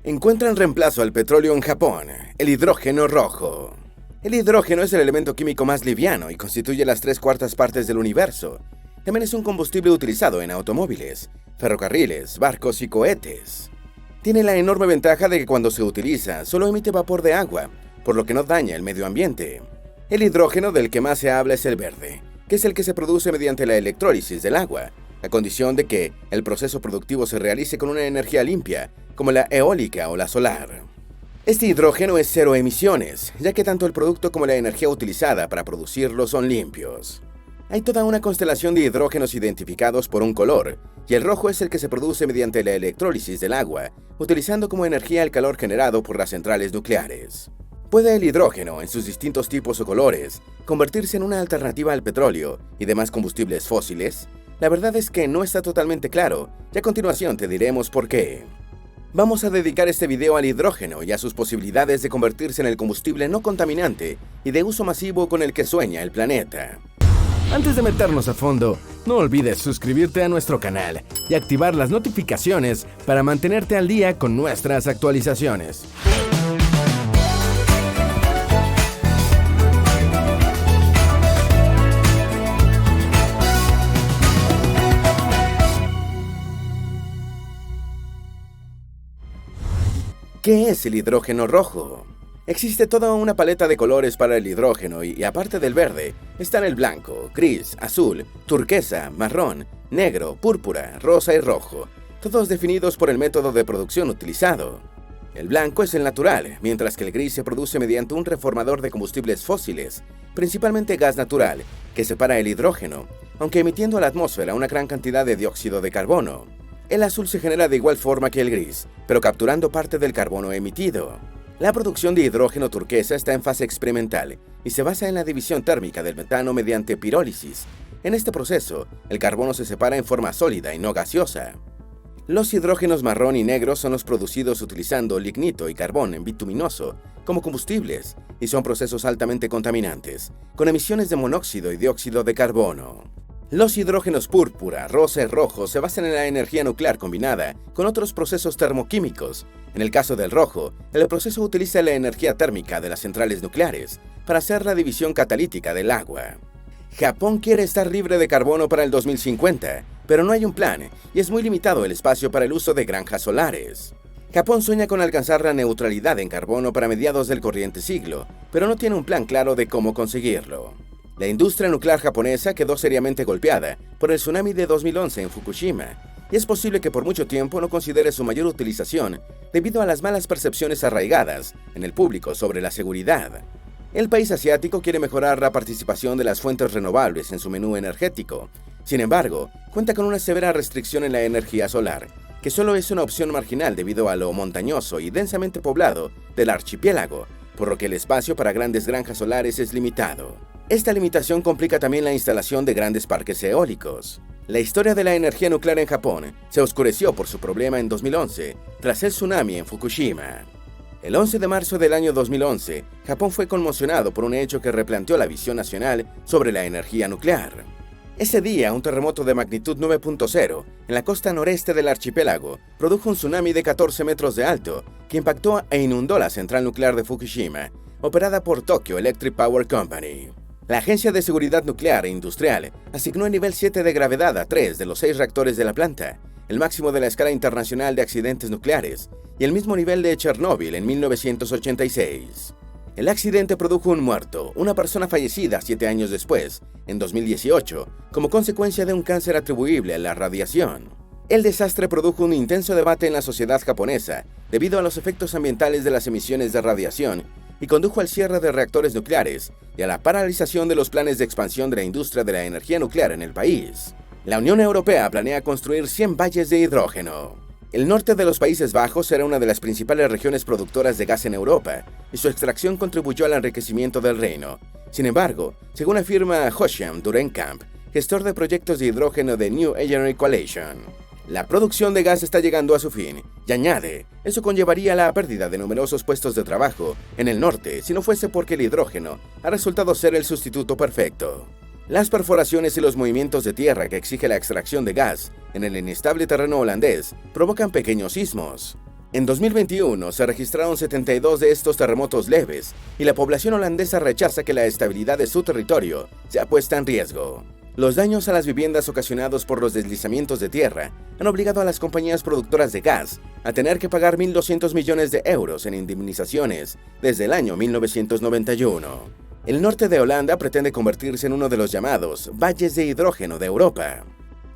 Encuentran reemplazo al petróleo en Japón, el hidrógeno rojo. El hidrógeno es el elemento químico más liviano y constituye las 3/4 partes del universo. También es un combustible utilizado en automóviles, ferrocarriles, barcos y cohetes. Tiene la enorme ventaja de que cuando se utiliza solo emite vapor de agua, por lo que no daña el medio ambiente. El hidrógeno del que más se habla es el verde, que es el que se produce mediante la electrólisis del agua, a condición de que el proceso productivo se realice con una energía limpia, como la eólica o la solar. Este hidrógeno es cero emisiones, ya que tanto el producto como la energía utilizada para producirlo son limpios. Hay toda una constelación de hidrógenos identificados por un color, y el rojo es el que se produce mediante la electrólisis del agua, utilizando como energía el calor generado por las centrales nucleares. ¿Puede el hidrógeno, en sus distintos tipos o colores, convertirse en una alternativa al petróleo y demás combustibles fósiles? La verdad es que no está totalmente claro, y a continuación te diremos por qué. Vamos a dedicar este video al hidrógeno y a sus posibilidades de convertirse en el combustible no contaminante y de uso masivo con el que sueña el planeta. Antes de meternos a fondo, no olvides suscribirte a nuestro canal y activar las notificaciones para mantenerte al día con nuestras actualizaciones. ¿Qué es el hidrógeno rojo? Existe toda una paleta de colores para el hidrógeno y aparte del verde, están el blanco, gris, azul, turquesa, marrón, negro, púrpura, rosa y rojo, todos definidos por el método de producción utilizado. El blanco es el natural, mientras que el gris se produce mediante un reformador de combustibles fósiles, principalmente gas natural, que separa el hidrógeno, aunque emitiendo a la atmósfera una gran cantidad de dióxido de carbono. El azul se genera de igual forma que el gris, pero capturando parte del carbono emitido. La producción de hidrógeno turquesa está en fase experimental y se basa en la división térmica del metano mediante pirólisis. En este proceso, el carbono se separa en forma sólida y no gaseosa. Los hidrógenos marrón y negro son los producidos utilizando lignito y carbón en bituminoso como combustibles y son procesos altamente contaminantes, con emisiones de monóxido y dióxido de carbono. Los hidrógenos púrpura, rosa y rojo se basan en la energía nuclear combinada con otros procesos termoquímicos. En el caso del rojo, el proceso utiliza la energía térmica de las centrales nucleares para hacer la división catalítica del agua. Japón quiere estar libre de carbono para el 2050, pero no hay un plan y es muy limitado el espacio para el uso de granjas solares. Japón sueña con alcanzar la neutralidad en carbono para mediados del corriente siglo, pero no tiene un plan claro de cómo conseguirlo. La industria nuclear japonesa quedó seriamente golpeada por el tsunami de 2011 en Fukushima, y es posible que por mucho tiempo no considere su mayor utilización debido a las malas percepciones arraigadas en el público sobre la seguridad. El país asiático quiere mejorar la participación de las fuentes renovables en su menú energético. Sin embargo, cuenta con una severa restricción en la energía solar, que solo es una opción marginal debido a lo montañoso y densamente poblado del archipiélago, por lo que el espacio para grandes granjas solares es limitado. Esta limitación complica también la instalación de grandes parques eólicos. La historia de la energía nuclear en Japón se oscureció por su problema en 2011, tras el tsunami en Fukushima. El 11 de marzo del año 2011, Japón fue conmocionado por un hecho que replanteó la visión nacional sobre la energía nuclear. Ese día, un terremoto de magnitud 9.0 en la costa noreste del archipiélago produjo un tsunami de 14 metros de alto que impactó e inundó la central nuclear de Fukushima, operada por Tokyo Electric Power Company. La Agencia de Seguridad Nuclear e Industrial asignó el nivel 7 de gravedad a 3 de los 6 reactores de la planta, el máximo de la escala internacional de accidentes nucleares, y el mismo nivel de Chernóbil en 1986. El accidente produjo un muerto, una persona fallecida 7 años después, en 2018, como consecuencia de un cáncer atribuible a la radiación. El desastre produjo un intenso debate en la sociedad japonesa debido a los efectos ambientales de las emisiones de radiación y condujo al cierre de reactores nucleares y a la paralización de los planes de expansión de la industria de la energía nuclear en el país. La Unión Europea planea construir 100 valles de hidrógeno. El norte de los Países Bajos era una de las principales regiones productoras de gas en Europa, y su extracción contribuyó al enriquecimiento del reino. Sin embargo, según afirma Hosham Durenkamp, gestor de proyectos de hidrógeno de New Energy Coalition, la producción de gas está llegando a su fin, y añade, eso conllevaría la pérdida de numerosos puestos de trabajo en el norte si no fuese porque el hidrógeno ha resultado ser el sustituto perfecto. Las perforaciones y los movimientos de tierra que exige la extracción de gas en el inestable terreno holandés provocan pequeños sismos. En 2021 se registraron 72 de estos terremotos leves y la población holandesa rechaza que la estabilidad de su territorio sea puesta en riesgo. Los daños a las viviendas ocasionados por los deslizamientos de tierra han obligado a las compañías productoras de gas a tener que pagar 1.200 millones de euros en indemnizaciones desde el año 1991. El norte de Holanda pretende convertirse en uno de los llamados valles de hidrógeno de Europa.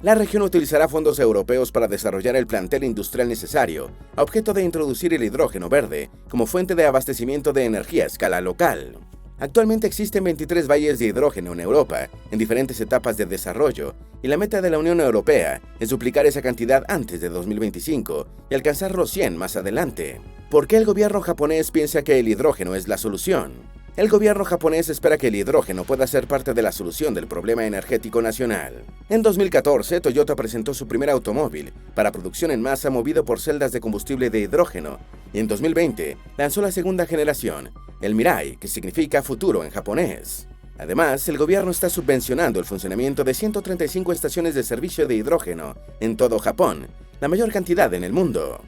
La región utilizará fondos europeos para desarrollar el plantel industrial necesario a objeto de introducir el hidrógeno verde como fuente de abastecimiento de energía a escala local. Actualmente existen 23 valles de hidrógeno en Europa, en diferentes etapas de desarrollo, y la meta de la Unión Europea es duplicar esa cantidad antes de 2025 y alcanzar los 100 más adelante. ¿Por qué el gobierno japonés piensa que el hidrógeno es la solución? El gobierno japonés espera que el hidrógeno pueda ser parte de la solución del problema energético nacional. En 2014, Toyota presentó su primer automóvil para producción en masa movido por celdas de combustible de hidrógeno, y en 2020 lanzó la segunda generación, el Mirai, que significa futuro en japonés. Además, el gobierno está subvencionando el funcionamiento de 135 estaciones de servicio de hidrógeno en todo Japón, la mayor cantidad en el mundo.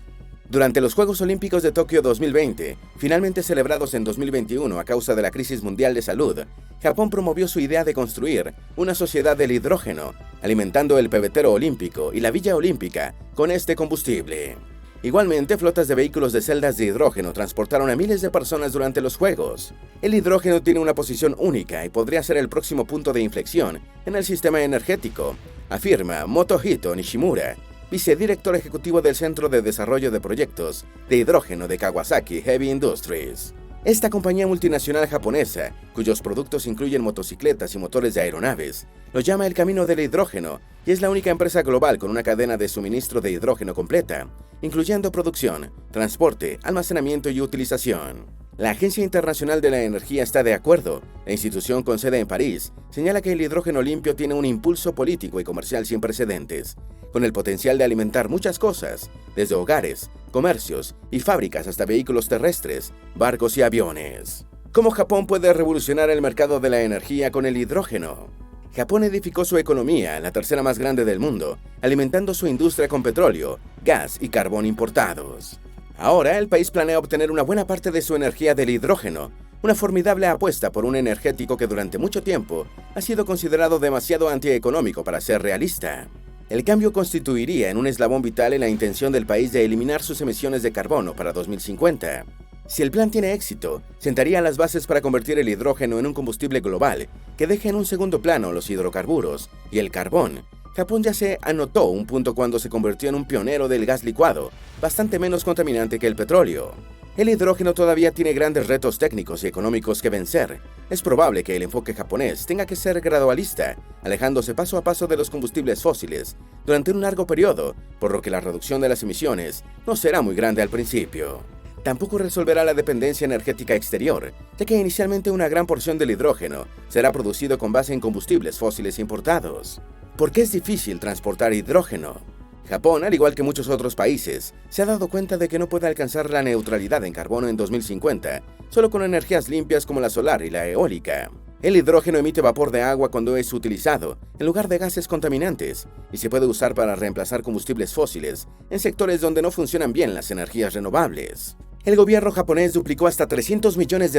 Durante los Juegos Olímpicos de Tokio 2020, finalmente celebrados en 2021 a causa de la crisis mundial de salud, Japón promovió su idea de construir una sociedad del hidrógeno, alimentando el pebetero olímpico y la villa olímpica con este combustible. Igualmente, flotas de vehículos de celdas de hidrógeno transportaron a miles de personas durante los Juegos. El hidrógeno tiene una posición única y podría ser el próximo punto de inflexión en el sistema energético, afirma Motohito Nishimura, vicedirector ejecutivo del Centro de Desarrollo de Proyectos de Hidrógeno de Kawasaki Heavy Industries. Esta compañía multinacional japonesa, cuyos productos incluyen motocicletas y motores de aeronaves, lo llama el camino del hidrógeno y es la única empresa global con una cadena de suministro de hidrógeno completa, incluyendo producción, transporte, almacenamiento y utilización. La Agencia Internacional de la Energía está de acuerdo. La institución con sede en París señala que el hidrógeno limpio tiene un impulso político y comercial sin precedentes, con el potencial de alimentar muchas cosas, desde hogares, comercios y fábricas hasta vehículos terrestres, barcos y aviones. ¿Cómo Japón puede revolucionar el mercado de la energía con el hidrógeno? Japón edificó su economía, la tercera más grande del mundo, alimentando su industria con petróleo, gas y carbón importados. Ahora, el país planea obtener una buena parte de su energía del hidrógeno, una formidable apuesta por un energético que durante mucho tiempo ha sido considerado demasiado antieconómico para ser realista. El cambio constituiría en un eslabón vital en la intención del país de eliminar sus emisiones de carbono para 2050. Si el plan tiene éxito, sentaría las bases para convertir el hidrógeno en un combustible global que deje en un segundo plano los hidrocarburos y el carbón. Japón ya se anotó un punto cuando se convirtió en un pionero del gas licuado, bastante menos contaminante que el petróleo. El hidrógeno todavía tiene grandes retos técnicos y económicos que vencer. Es probable que el enfoque japonés tenga que ser gradualista, alejándose paso a paso de los combustibles fósiles durante un largo periodo, por lo que la reducción de las emisiones no será muy grande al principio. Tampoco resolverá la dependencia energética exterior, ya que inicialmente una gran porción del hidrógeno será producido con base en combustibles fósiles importados. ¿Por qué es difícil transportar hidrógeno? Japón, al igual que muchos otros países, se ha dado cuenta de que no puede alcanzar la neutralidad en carbono en 2050, solo con energías limpias como la solar y la eólica. El hidrógeno emite vapor de agua cuando es utilizado, en lugar de gases contaminantes, y se puede usar para reemplazar combustibles fósiles en sectores donde no funcionan bien las energías renovables. El gobierno japonés duplicó hasta $300 millones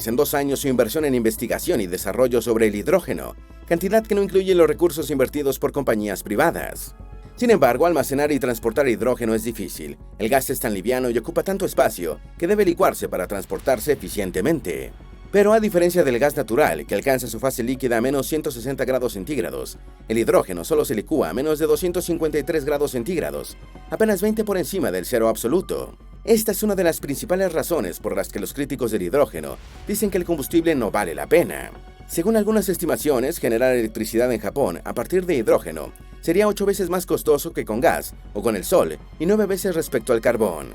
en 2 años su inversión en investigación y desarrollo sobre el hidrógeno, cantidad que no incluye los recursos invertidos por compañías privadas. Sin embargo, almacenar y transportar hidrógeno es difícil. El gas es tan liviano y ocupa tanto espacio que debe licuarse para transportarse eficientemente. Pero a diferencia del gas natural, que alcanza su fase líquida a menos 160 grados centígrados, el hidrógeno solo se licúa a menos de 253 grados centígrados, apenas 20 por encima del cero absoluto. Esta es una de las principales razones por las que los críticos del hidrógeno dicen que el combustible no vale la pena. Según algunas estimaciones, generar electricidad en Japón a partir de hidrógeno sería 8 veces más costoso que con gas o con el sol y 9 veces respecto al carbón.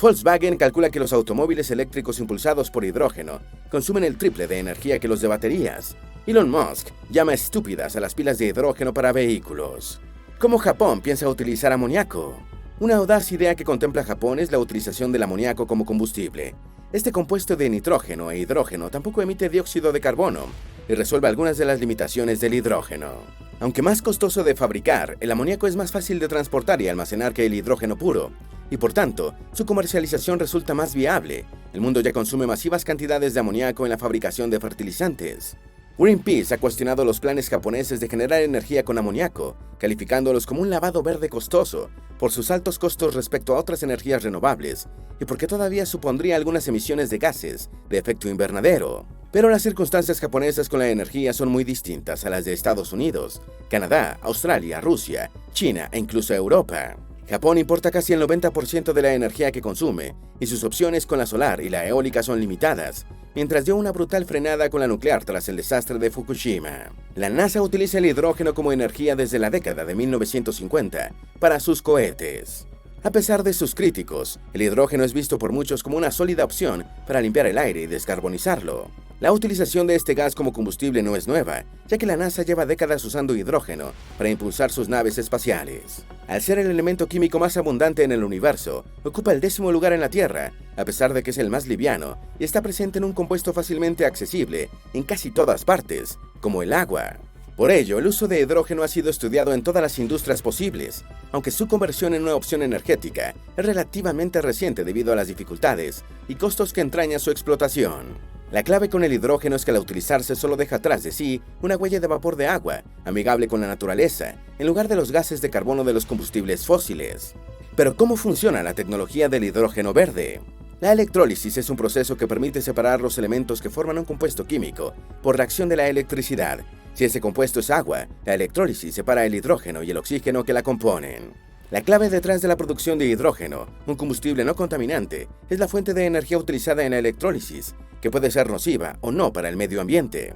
Volkswagen calcula que los automóviles eléctricos impulsados por hidrógeno consumen el triple de energía que los de baterías. Elon Musk llama estúpidas a las pilas de hidrógeno para vehículos. ¿Cómo Japón piensa utilizar amoníaco? Una audaz idea que contempla Japón es la utilización del amoníaco como combustible. Este compuesto de nitrógeno e hidrógeno tampoco emite dióxido de carbono y resuelve algunas de las limitaciones del hidrógeno. Aunque más costoso de fabricar, el amoníaco es más fácil de transportar y almacenar que el hidrógeno puro, y por tanto, su comercialización resulta más viable. El mundo ya consume masivas cantidades de amoníaco en la fabricación de fertilizantes. Greenpeace ha cuestionado los planes japoneses de generar energía con amoníaco, calificándolos como un lavado verde costoso por sus altos costos respecto a otras energías renovables y porque todavía supondría algunas emisiones de gases de efecto invernadero. Pero las circunstancias japonesas con la energía son muy distintas a las de Estados Unidos, Canadá, Australia, Rusia, China e incluso Europa. Japón importa casi el 90% de la energía que consume, y sus opciones con la solar y la eólica son limitadas, mientras dio una brutal frenada con la nuclear tras el desastre de Fukushima. La NASA utiliza el hidrógeno como energía desde la década de 1950 para sus cohetes. A pesar de sus críticos, el hidrógeno es visto por muchos como una sólida opción para limpiar el aire y descarbonizarlo. La utilización de este gas como combustible no es nueva, ya que la NASA lleva décadas usando hidrógeno para impulsar sus naves espaciales. Al ser el elemento químico más abundante en el universo, ocupa el 10º lugar en la Tierra, a pesar de que es el más liviano y está presente en un compuesto fácilmente accesible en casi todas partes, como el agua. Por ello, el uso de hidrógeno ha sido estudiado en todas las industrias posibles, aunque su conversión en una opción energética es relativamente reciente debido a las dificultades y costos que entraña su explotación. La clave con el hidrógeno es que al utilizarse solo deja atrás de sí una huella de vapor de agua, amigable con la naturaleza, en lugar de los gases de carbono de los combustibles fósiles. Pero ¿cómo funciona la tecnología del hidrógeno verde? La electrólisis es un proceso que permite separar los elementos que forman un compuesto químico por reacción de la electricidad. Si ese compuesto es agua, la electrólisis separa el hidrógeno y el oxígeno que la componen. La clave detrás de la producción de hidrógeno, un combustible no contaminante, es la fuente de energía utilizada en la electrólisis, que puede ser nociva o no para el medio ambiente.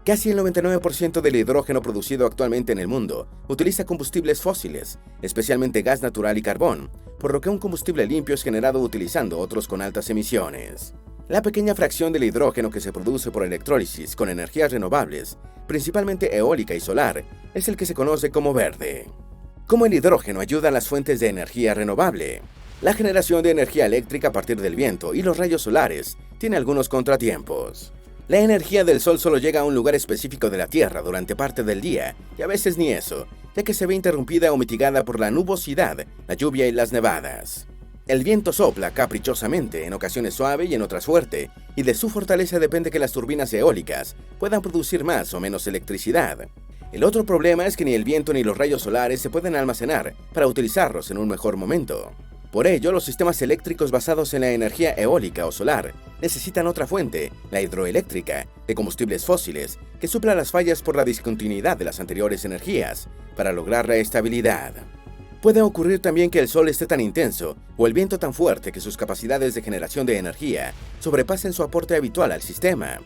Casi el 99% del hidrógeno producido actualmente en el mundo utiliza combustibles fósiles, especialmente gas natural y carbón, por lo que un combustible limpio es generado utilizando otros con altas emisiones. La pequeña fracción del hidrógeno que se produce por electrólisis con energías renovables, principalmente eólica y solar, es el que se conoce como verde. ¿Cómo el hidrógeno ayuda a las fuentes de energía renovable? La generación de energía eléctrica a partir del viento y los rayos solares tiene algunos contratiempos. La energía del sol solo llega a un lugar específico de la Tierra durante parte del día, y a veces ni eso, ya que se ve interrumpida o mitigada por la nubosidad, la lluvia y las nevadas. El viento sopla caprichosamente, en ocasiones suave y en otras fuerte, y de su fortaleza depende que las turbinas eólicas puedan producir más o menos electricidad. El otro problema es que ni el viento ni los rayos solares se pueden almacenar para utilizarlos en un mejor momento. Por ello, los sistemas eléctricos basados en la energía eólica o solar necesitan otra fuente, la hidroeléctrica, de combustibles fósiles, que supla las fallas por la discontinuidad de las anteriores energías, para lograr la estabilidad. Puede ocurrir también que el sol esté tan intenso o el viento tan fuerte que sus capacidades de generación de energía sobrepasen su aporte habitual al sistema.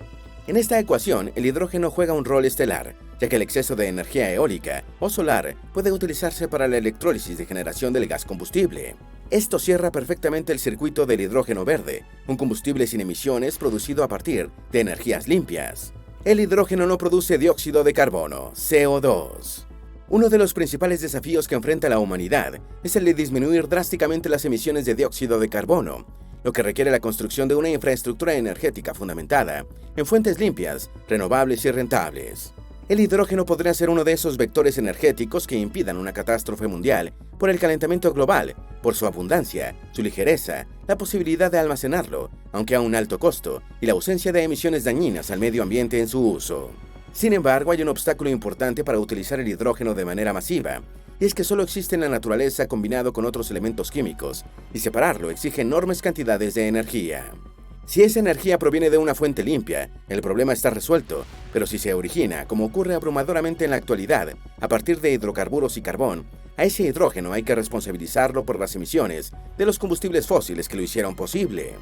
En esta ecuación, el hidrógeno juega un rol estelar, ya que el exceso de energía eólica o solar puede utilizarse para la electrólisis de generación del gas combustible. Esto cierra perfectamente el circuito del hidrógeno verde, un combustible sin emisiones producido a partir de energías limpias. El hidrógeno no produce dióxido de carbono, CO2. Uno de los principales desafíos que enfrenta la humanidad es el de disminuir drásticamente las emisiones de dióxido de carbono, lo que requiere la construcción de una infraestructura energética fundamentada en fuentes limpias, renovables y rentables. El hidrógeno podría ser uno de esos vectores energéticos que impidan una catástrofe mundial por el calentamiento global, por su abundancia, su ligereza, la posibilidad de almacenarlo, aunque a un alto costo, y la ausencia de emisiones dañinas al medio ambiente en su uso. Sin embargo, hay un obstáculo importante para utilizar el hidrógeno de manera masiva, y es que solo existe en la naturaleza combinado con otros elementos químicos, y separarlo exige enormes cantidades de energía. Si esa energía proviene de una fuente limpia, el problema está resuelto, pero si se origina, como ocurre abrumadoramente en la actualidad, a partir de hidrocarburos y carbón, a ese hidrógeno hay que responsabilizarlo por las emisiones de los combustibles fósiles que lo hicieron posible.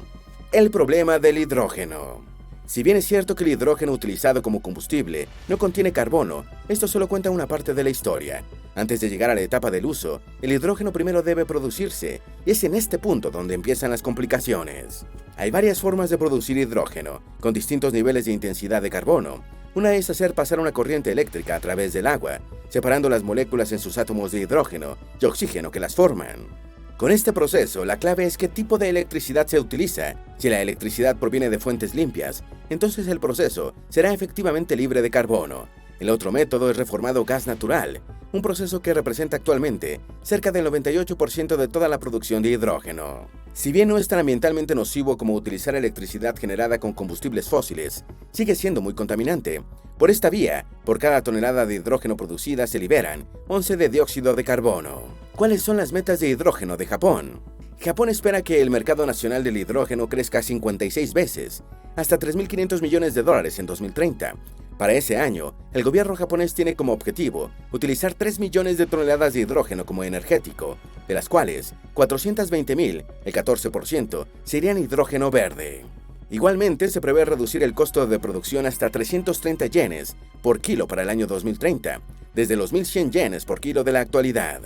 El problema del hidrógeno. Si bien es cierto que el hidrógeno utilizado como combustible no contiene carbono, esto solo cuenta una parte de la historia. Antes de llegar a la etapa del uso, el hidrógeno primero debe producirse, y es en este punto donde empiezan las complicaciones. Hay varias formas de producir hidrógeno, con distintos niveles de intensidad de carbono. Una es hacer pasar una corriente eléctrica a través del agua, separando las moléculas en sus átomos de hidrógeno y oxígeno que las forman. Con este proceso, la clave es qué tipo de electricidad se utiliza. Si la electricidad proviene de fuentes limpias, entonces el proceso será efectivamente libre de carbono. El otro método es reformado gas natural, un proceso que representa actualmente cerca del 98% de toda la producción de hidrógeno. Si bien no es tan ambientalmente nocivo como utilizar electricidad generada con combustibles fósiles, sigue siendo muy contaminante. Por esta vía, por cada tonelada de hidrógeno producida se liberan 11 de dióxido de carbono. ¿Cuáles son las metas de hidrógeno de Japón? Japón espera que el mercado nacional del hidrógeno crezca 56 veces, hasta $3.500 millones en 2030. Para ese año, el gobierno japonés tiene como objetivo utilizar 3 millones de toneladas de hidrógeno como energético, de las cuales 420.000, el 14%, serían hidrógeno verde. Igualmente, se prevé reducir el costo de producción hasta 330 yenes por kilo para el año 2030, desde los 1.100 yenes por kilo de la actualidad.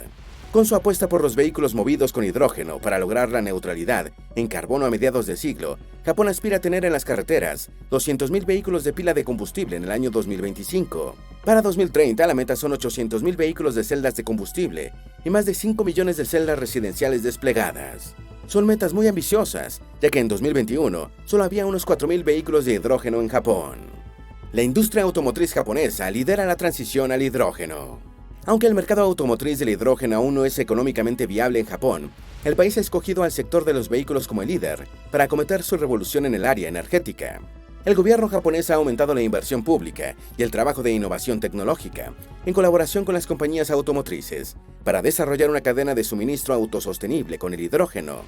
Con su apuesta por los vehículos movidos con hidrógeno para lograr la neutralidad en carbono a mediados de siglo, Japón aspira a tener en las carreteras 200.000 vehículos de pila de combustible en el año 2025. Para 2030, la meta son 800.000 vehículos de celdas de combustible y más de 5 millones de celdas residenciales desplegadas. Son metas muy ambiciosas, ya que en 2021 solo había unos 4.000 vehículos de hidrógeno en Japón. La industria automotriz japonesa lidera la transición al hidrógeno. Aunque el mercado automotriz del hidrógeno aún no es económicamente viable en Japón, el país ha escogido al sector de los vehículos como el líder para acometer su revolución en el área energética. El gobierno japonés ha aumentado la inversión pública y el trabajo de innovación tecnológica, en colaboración con las compañías automotrices, para desarrollar una cadena de suministro autosostenible con el hidrógeno.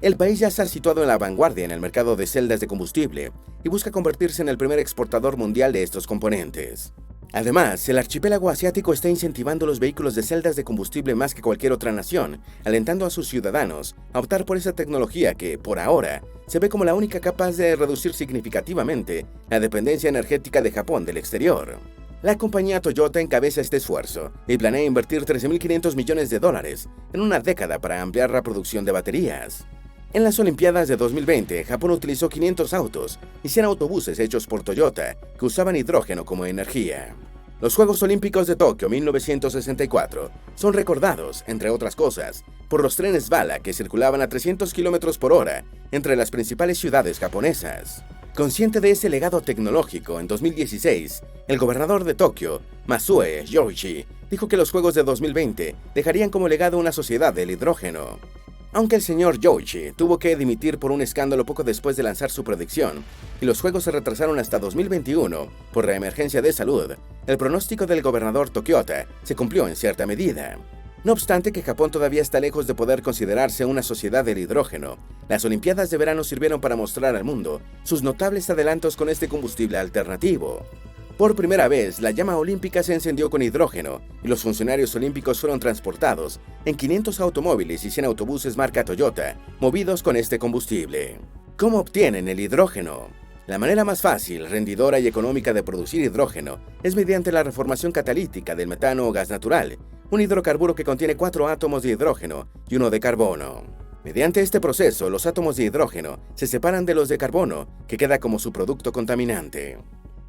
El país ya se ha situado en la vanguardia en el mercado de celdas de combustible y busca convertirse en el primer exportador mundial de estos componentes. Además, el archipiélago asiático está incentivando los vehículos de celdas de combustible más que cualquier otra nación, alentando a sus ciudadanos a optar por esa tecnología que, por ahora, se ve como la única capaz de reducir significativamente la dependencia energética de Japón del exterior. La compañía Toyota encabeza este esfuerzo y planea invertir $13.500 millones en una década para ampliar la producción de baterías. En las Olimpiadas de 2020, Japón utilizó 500 autos y 100 autobuses hechos por Toyota que usaban hidrógeno como energía. Los Juegos Olímpicos de Tokio 1964 son recordados, entre otras cosas, por los trenes bala que circulaban a 300 km por hora entre las principales ciudades japonesas. Consciente de ese legado tecnológico, en 2016, el gobernador de Tokio, Masue Yoichi, dijo que los Juegos de 2020 dejarían como legado una sociedad del hidrógeno. Aunque el señor Yoichi tuvo que dimitir por un escándalo poco después de lanzar su predicción, y los juegos se retrasaron hasta 2021 por la emergencia de salud, el pronóstico del gobernador Tokiota se cumplió en cierta medida. No obstante que Japón todavía está lejos de poder considerarse una sociedad del hidrógeno, las Olimpiadas de verano sirvieron para mostrar al mundo sus notables adelantos con este combustible alternativo. Por primera vez, la llama olímpica se encendió con hidrógeno y los funcionarios olímpicos fueron transportados en 500 automóviles y 100 autobuses marca Toyota, movidos con este combustible. ¿Cómo obtienen el hidrógeno? La manera más fácil, rendidora y económica de producir hidrógeno es mediante la reformación catalítica del metano o gas natural, un hidrocarburo que contiene 4 átomos de hidrógeno y 1 de carbono. Mediante este proceso, los átomos de hidrógeno se separan de los de carbono, que queda como su producto contaminante.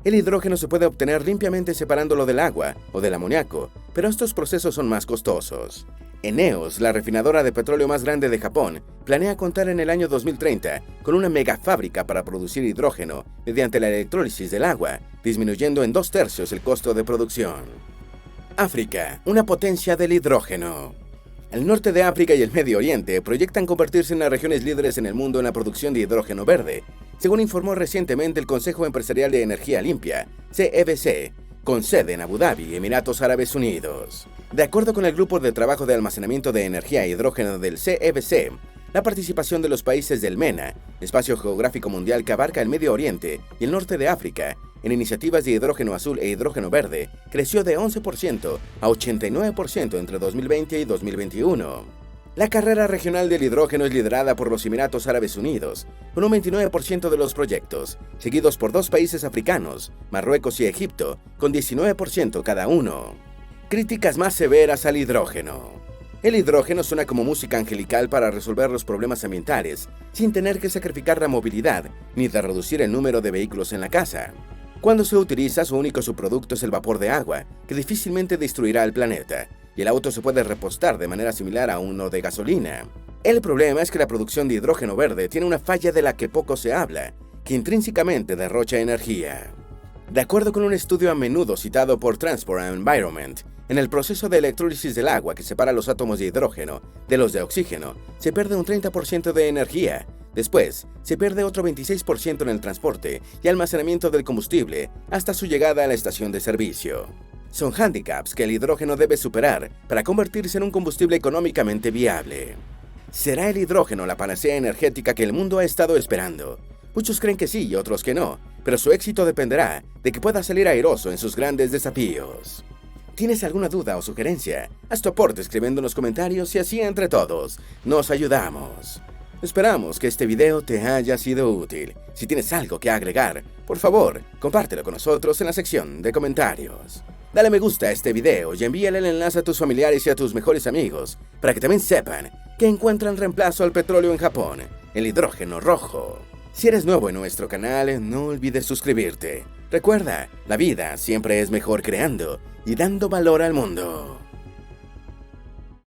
El hidrógeno se puede obtener limpiamente separándolo del agua o del amoníaco, pero estos procesos son más costosos. ENEOS, la refinadora de petróleo más grande de Japón, planea contar en el año 2030 con una megafábrica para producir hidrógeno mediante la electrólisis del agua, disminuyendo en 2/3 el costo de producción. África, una potencia del hidrógeno. El norte de África y el Medio Oriente proyectan convertirse en las regiones líderes en el mundo en la producción de hidrógeno verde, según informó recientemente el Consejo Empresarial de Energía Limpia, CEBC, con sede en Abu Dhabi, Emiratos Árabes Unidos. De acuerdo con el Grupo de Trabajo de Almacenamiento de Energía e Hidrógeno del CEBC, la participación de los países del MENA, espacio geográfico mundial que abarca el Medio Oriente y el norte de África, en iniciativas de hidrógeno azul e hidrógeno verde, creció de 11% a 89% entre 2020 y 2021. La carrera regional del hidrógeno es liderada por los Emiratos Árabes Unidos, con un 29% de los proyectos, seguidos por 2 países africanos, Marruecos y Egipto, con 19% cada uno. Críticas más severas al hidrógeno. El hidrógeno suena como música angelical para resolver los problemas ambientales, sin tener que sacrificar la movilidad, ni de reducir el número de vehículos en la casa. Cuando se utiliza, su único subproducto es el vapor de agua, que difícilmente destruirá el planeta, y el auto se puede repostar de manera similar a uno de gasolina. El problema es que la producción de hidrógeno verde tiene una falla de la que poco se habla, que intrínsecamente derrocha energía. De acuerdo con un estudio a menudo citado por Transport and Environment, en el proceso de electrólisis del agua que separa los átomos de hidrógeno de los de oxígeno, se pierde un 30% de energía. Después, se pierde otro 26% en el transporte y almacenamiento del combustible hasta su llegada a la estación de servicio. Son hándicaps que el hidrógeno debe superar para convertirse en un combustible económicamente viable. ¿Será el hidrógeno la panacea energética que el mundo ha estado esperando? Muchos creen que sí y otros que no, pero su éxito dependerá de que pueda salir airoso en sus grandes desafíos. ¿Tienes alguna duda o sugerencia? Haz tu aporte escribiendo en los comentarios y así entre todos nos ayudamos. Esperamos que este video te haya sido útil. Si tienes algo que agregar, por favor, compártelo con nosotros en la sección de comentarios. Dale me gusta a este video y envíale el enlace a tus familiares y a tus mejores amigos para que también sepan que encuentran reemplazo al petróleo en Japón, el hidrógeno rojo. Si eres nuevo en nuestro canal, no olvides suscribirte. Recuerda, la vida siempre es mejor creando y dando valor al mundo.